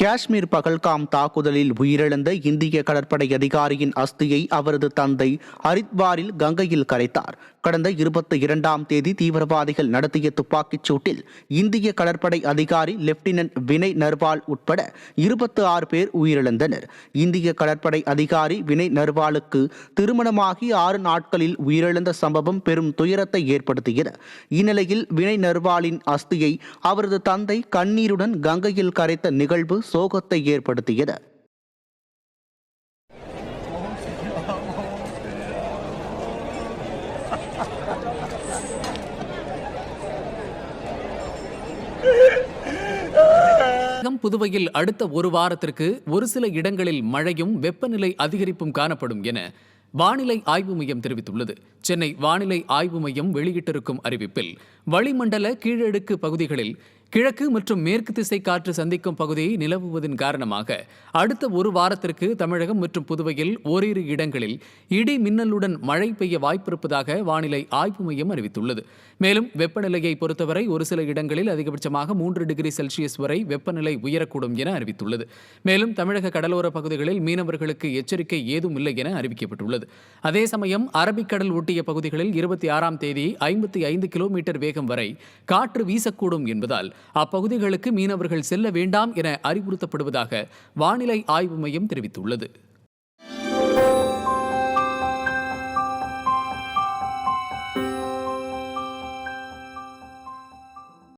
காஷ்மீர் பகல்காம் தாக்குதலில் உயிரிழந்த இந்திய கடற்படை அதிகாரியின் அஸ்தியை அவரது தந்தை ஹரித்வாரில் கங்கையில் கரைத்தார். கடந்த 22ஆம் தேதி தீவிரவாதிகள் நடத்திய துப்பாக்கிச் சூட்டில் இந்திய கடற்படை அதிகாரி லெப்டினன்ட் வினய் நர்வால் உட்பட 26 பேர் உயிரிழந்தனர். இந்திய கடற்படை அதிகாரி வினய் நர்வாலுக்கு திருமணமாகி 6 நாட்களில் உயிரிழந்த சம்பவம் பெரும் துயரத்தை ஏற்படுத்தியது. இந்நிலையில் வினய் நர்வாலின் அஸ்தியை அவரது தந்தை கண்ணீருடன் கங்கையில் கரைத்த நிகழ்வு சோகத்தை ஏற்படுத்தியது. புதுவையில் அடுத்த ஒரு வாரத்திற்கு ஒரு சில இடங்களில் மழையும் வெப்பநிலை அதிகரிப்பும் காணப்படும் என வானிலை ஆய்வு மையம் தெரிவித்துள்ளது. சென்னை வானிலை ஆய்வு மையம் வெளியிட்டிருக்கும் அறிவிப்பில் வளிமண்டல கீழடுக்கு பகுதிகளில் கிழக்கு மற்றும் மேற்கு திசை காற்று சந்திக்கும் பகுதியை நிலவுவதன் காரணமாக அடுத்த ஒரு வாரத்திற்கு தமிழகம் மற்றும் புதுவையில் ஓரிரு இடங்களில் இடி மின்னலுடன் மழை பெய்ய வாய்ப்பிருப்பதாக வானிலை ஆய்வு மையம் அறிவித்துள்ளது. மேலும் வெப்பநிலையை பொறுத்தவரை ஒரு சில இடங்களில் அதிகபட்சமாக 3 டிகிரி செல்சியஸ் வரை வெப்பநிலை உயரக்கூடும் என அறிவித்துள்ளது. மேலும் தமிழக கடலோர பகுதிகளில் மீனவர்களுக்கு எச்சரிக்கை ஏதும் இல்லை என அறிவிக்கப்பட்டுள்ளது. அதே சமயம் அரபிக்கடல் ஒட்டிய பகுதிகளில் 26ஆம் தேதி 55 கிலோமீட்டர் வேகம் வரை காற்று வீசக்கூடும் என்பதால் அப்பகுதிகளுக்கு மீனவர்கள் செல்ல வேண்டாம் என அறிவுறுத்தப்படுவதாக வானிலை ஆய்வு மையம் தெரிவித்துள்ளது.